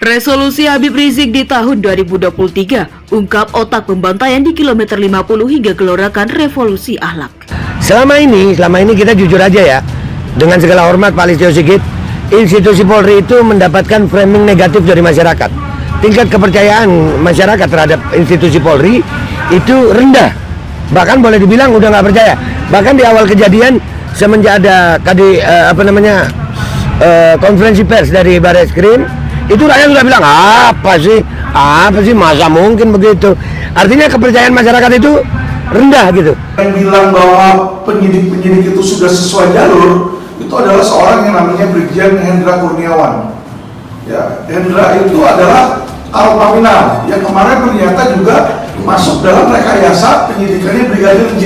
Resolusi Habib Rizik di tahun 2023 ungkap otak pembantaian di kilometer 50 hingga gelorakan revolusi akhlak. Selama ini kita jujur aja ya, dengan segala hormat Pak Listio Sigit, institusi Polri itu mendapatkan framing negatif dari masyarakat. Tingkat kepercayaan masyarakat terhadap institusi Polri itu rendah, bahkan boleh dibilang udah nggak percaya. Bahkan di awal kejadian semenjak ada konferensi pers dari Barreskrim, itu rakyat sudah bilang apa sih masa mungkin begitu. Artinya kepercayaan masyarakat itu rendah gitu. Yang bilang bahwa penyidik-penyidik itu sudah sesuai jalur itu adalah seorang yang namanya Brigjen Hendra Kurniawan. Ya, Hendra itu adalah Karopaminal yang kemarin ternyata juga masuk dalam rekayasa penyidikannya Brigadir J.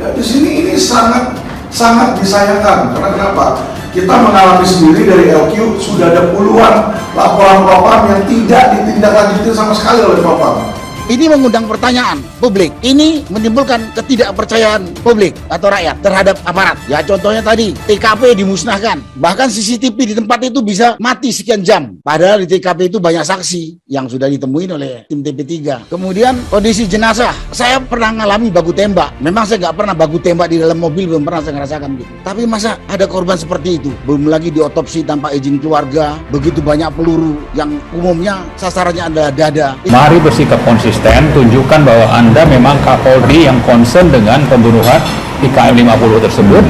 Ya, di sini ini sangat disayangkan karena kenapa? Kita mengalami sendiri dari LQ sudah ada puluhan laporan propam yang tidak ditindaklanjuti sama sekali oleh propam. Ini mengundang pertanyaan publik. Ini menimbulkan ketidakpercayaan publik atau rakyat terhadap aparat. Ya contohnya tadi, TKP dimusnahkan. Bahkan CCTV di tempat itu bisa mati sekian jam. Padahal di TKP itu banyak saksi yang sudah ditemuin oleh tim TP3. Kemudian kondisi jenazah. Saya pernah ngalami baku tembak. Memang saya nggak pernah baku tembak di dalam mobil, belum pernah saya ngerasakan gitu. Tapi masa ada korban seperti itu? Belum lagi diotopsi tanpa izin keluarga. Begitu banyak peluru yang umumnya sasarannya adalah dada. Mari bersikap konsisten. Tunjukkan bahwa Anda memang Kapolri yang concern dengan pembunuhan IKM 50 tersebut,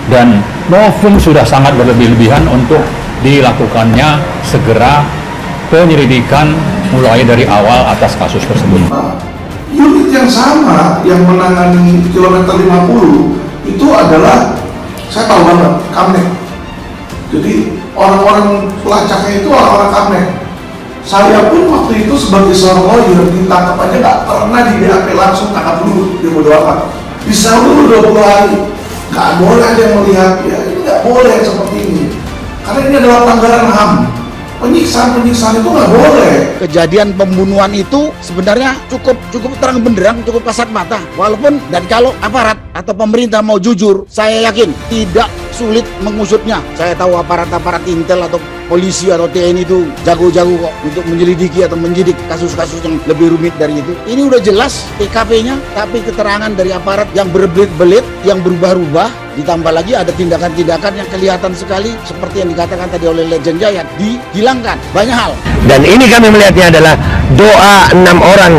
dan novum sudah sangat berlebih-lebihan untuk dilakukannya segera penyelidikan mulai dari awal atas kasus tersebut. Unit yang sama yang menangani kilometer 50 itu adalah, saya tahu banget, Kamnek. Jadi orang-orang pelacaknya itu orang-orang Kamnek. Saya pun waktu itu sebagai seorang lawyer ditangkap aja nggak pernah di BAP langsung tangkap dulu, dia bodo amat. Bisa dulu 20 hari, nggak boleh ada yang melihat ya, ini nggak boleh seperti ini. Karena ini adalah pelanggaran HAM. Penyiksaan itu nggak boleh. Kejadian pembunuhan itu sebenarnya cukup terang benderang, cukup kasat mata. Walaupun dan kalau aparat atau pemerintah mau jujur, saya yakin tidak sulit mengusutnya. Saya tahu aparat-aparat intel atau polisi atau TNI itu jago-jago kok untuk menyelidiki atau menyidik kasus-kasus yang lebih rumit dari itu. Ini udah jelas TKP-nya, tapi keterangan dari aparat yang berbelit-belit, yang berubah-ubah, ditambah lagi ada tindakan-tindakan yang kelihatan sekali seperti yang dikatakan tadi oleh Legend Jaya, dihilangkan banyak hal. Dan ini kami melihatnya adalah doa 6 orang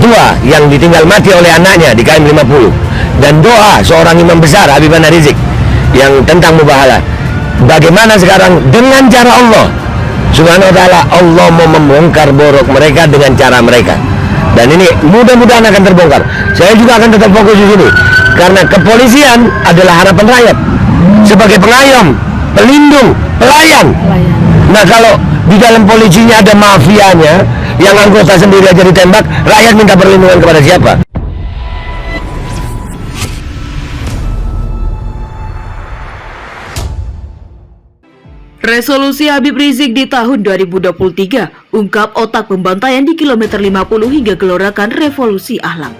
tua yang ditinggal mati oleh anaknya di KM 50, dan doa seorang imam besar Habib Rizik yang tentang mubahalah. Bagaimana sekarang dengan cara Allah Subhanahu wa ta'ala, Allah mau membongkar borok mereka dengan cara mereka, dan ini mudah-mudahan akan terbongkar. Saya juga akan tetap fokus di sini karena kepolisian adalah harapan rakyat sebagai pengayom, pelindung, pelayan. Nah kalau di dalam polisinya ada mafianya yang anggota sendiri aja ditembak, rakyat minta perlindungan kepada siapa? Resolusi Habib Rizik di tahun 2023 ungkap otak pembantaian di kilometer 50 hingga gelorakan revolusi akhlak.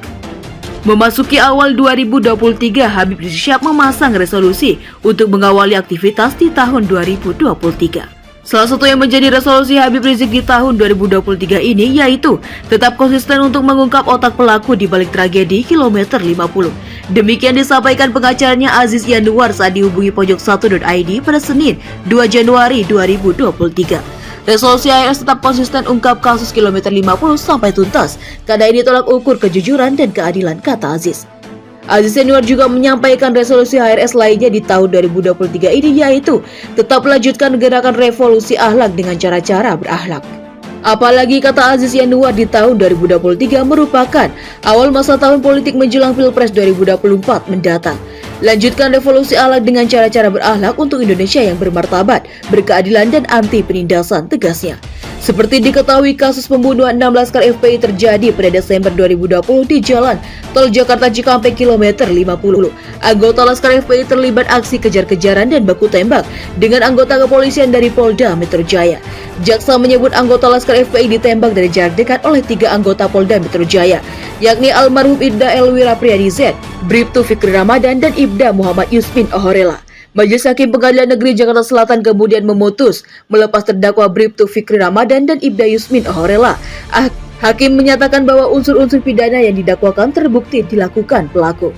Memasuki awal 2023, Habib Rizik Syihab memasang resolusi untuk mengawali aktivitas di tahun 2023. Salah satu yang menjadi resolusi Habib Rizik di tahun 2023 ini yaitu tetap konsisten untuk mengungkap otak pelaku di balik tragedi kilometer 50. Demikian disampaikan pengacaranya Aziz Yanuar saat dihubungi pojok1.id pada Senin 2 Januari 2023. Resolusi HRS tetap konsisten ungkap kasus kilometer 50 sampai tuntas karena ini tolak ukur kejujuran dan keadilan, kata Aziz. Aziz Yanuar juga menyampaikan resolusi HRS lainnya di tahun 2023 ini yaitu tetap melanjutkan gerakan revolusi akhlak dengan cara-cara berakhlak. Apalagi kata Aziz Yanuar di tahun 2023 merupakan awal masa tahun politik menjelang Pilpres 2024 mendatang. Lanjutkan revolusi akhlak dengan cara-cara berakhlak untuk Indonesia yang bermartabat, berkeadilan dan anti penindasan, tegasnya. Seperti diketahui, kasus pembunuhan 16 laskar FPI terjadi pada Desember 2020 di Jalan Tol Jakarta Cikampek kilometer 50. Anggota laskar FPI terlibat aksi kejar-kejaran dan baku tembak dengan anggota kepolisian dari Polda Metro Jaya. Jaksa menyebut anggota laskar FPI ditembak dari jarak dekat oleh 3 anggota Polda Metro Jaya, yakni almarhum Ibda Elwira Priyadi Z, Bribtu Fikri Ramadan, dan Ibda Muhammad Yusmin Ohorela. Majelis Hakim Pengadilan Negeri Jakarta Selatan kemudian memutus melepas terdakwa Bribtu Fikri Ramadan dan Ibda Yusmin Ohorela. Hakim menyatakan bahwa unsur-unsur pidana yang didakwakan terbukti dilakukan pelaku.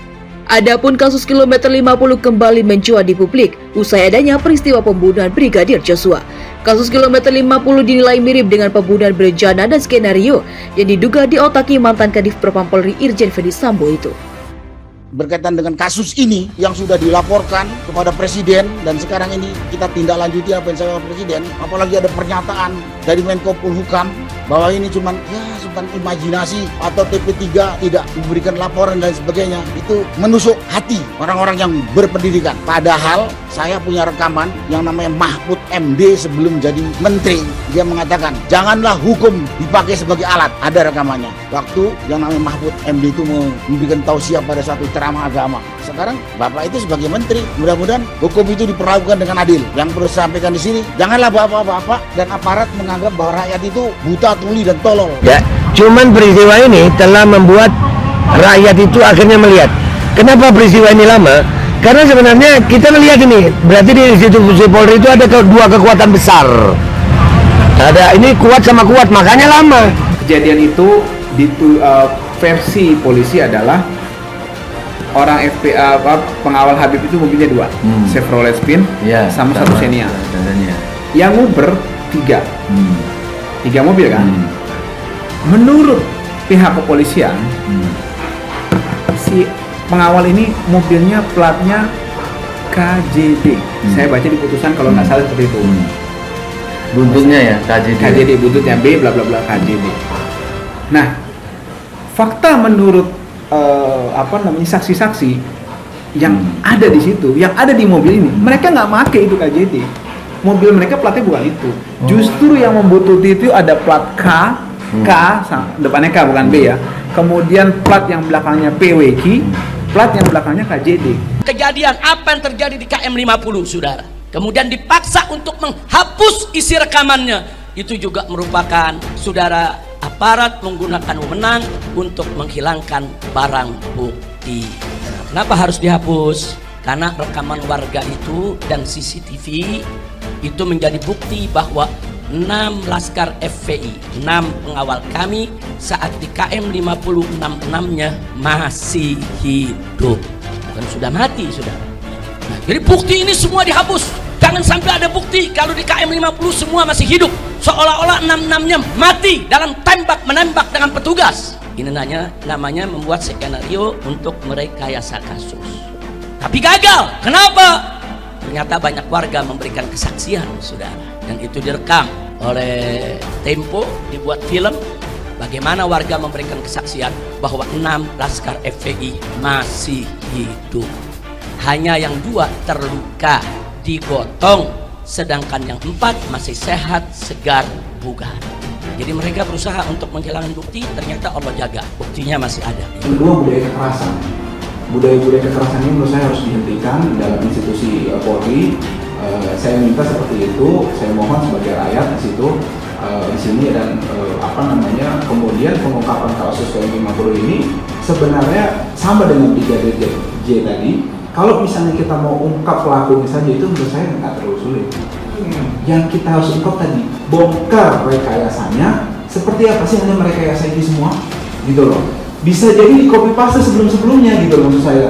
Adapun kasus kilometer 50 kembali mencuat di publik usai adanya peristiwa pembunuhan Brigadir Joshua. Kasus kilometer 50 dinilai mirip dengan pembunuhan berencana dan skenario yang diduga diotaki mantan Kadif Propam Polri Irjen Ferdy Sambo itu. Berkaitan dengan kasus ini yang sudah dilaporkan kepada Presiden dan sekarang ini kita tindak lanjuti apa yang saya Presiden, apalagi ada pernyataan dari Menko Polhukam bahwa ini cuman imajinasi atau TP3 tidak memberikan laporan dan sebagainya, itu menusuk hati orang-orang yang berpendidikan. Padahal saya punya rekaman yang namanya Mahfud MD sebelum jadi menteri, dia mengatakan janganlah hukum dipakai sebagai alat. Ada rekamannya waktu yang namanya Mahfud MD itu memberikan tausiah pada satu ceramah agama. Sekarang Bapak itu sebagai menteri, mudah-mudahan hukum itu diperlakukan dengan adil. Yang perlu saya sampaikan di sini, janganlah bapak-bapak dan aparat menganggap bahwa rakyat itu buta, tuli dan tolol. Ya, cuman peristiwa ini telah membuat rakyat itu akhirnya melihat. Kenapa peristiwa ini lama? Karena sebenarnya kita melihat ini, berarti di institusi Polri itu ada dua kekuatan besar. Ada ini kuat sama kuat, makanya lama. Kejadian itu versi polisi adalah orang FPA pengawal Habib itu mobilnya dua, Chevrolet Spin sama satu Xenia. Yang nguber tiga mobil kan. Menurut pihak kepolisian, si pengawal ini mobilnya platnya KJD. Saya baca di putusan kalau nggak salah seperti itu. Buntutnya ya KJD buntutnya B bla bla bla KJD. Nah, fakta menurut saksi-saksi yang ada di situ, yang ada di mobil ini, mereka nggak pakai itu KJD. Mobil mereka platnya bukan itu. Justru yang membututi itu ada plat K, depannya K bukan B ya. Kemudian plat yang belakangnya PWQ, plat yang belakangnya KJD. Kejadian apa yang terjadi di KM 50, saudara. Kemudian dipaksa untuk menghapus isi rekamannya. Itu juga merupakan, saudara, aparat menggunakan wewenang untuk menghilangkan barang bukti. Kenapa harus dihapus? Karena rekaman warga itu dan CCTV itu menjadi bukti bahwa 6 laskar FPI, 6 pengawal kami saat di KM 50 6-nya masih hidup. Bukan sudah mati, sudah. Nah, jadi bukti ini semua dihapus. Jangan sampai ada bukti kalau di KM 50 semua masih hidup. Seolah-olah 6-6-nya mati dalam menembak dengan petugas. Ini namanya membuat skenario untuk merekayasa kasus. Tapi gagal. Kenapa? Ternyata banyak warga memberikan kesaksian, saudara. Dan itu direkam oleh Tempo, dibuat film. Bagaimana warga memberikan kesaksian bahwa 6 laskar FPI masih hidup. Hanya yang 2 terluka, digotong, sedangkan yang 4 masih sehat, segar, bugar. Jadi mereka berusaha untuk menghilangkan bukti, ternyata Allah jaga, buktinya masih ada. Kedua, budaya kekerasan. Budaya kekerasan ini menurut saya harus dihentikan dalam institusi Polri. Saya minta seperti itu, saya mohon sebagai rakyat di situ, di sini dan kemudian pengungkapan kasus KM 50 ini sebenarnya sama dengan Brigadir J tadi. Kalau misalnya kita mau ungkap pelakunya saja itu menurut saya nggak terlalu sulit. Yang kita harus ungkap tadi, bongkar rekayasanya, seperti apa sih hanya merekayasa ini semua, gitu loh. Bisa jadi di copy paste sebelum-sebelumnya gitu loh maksud saya.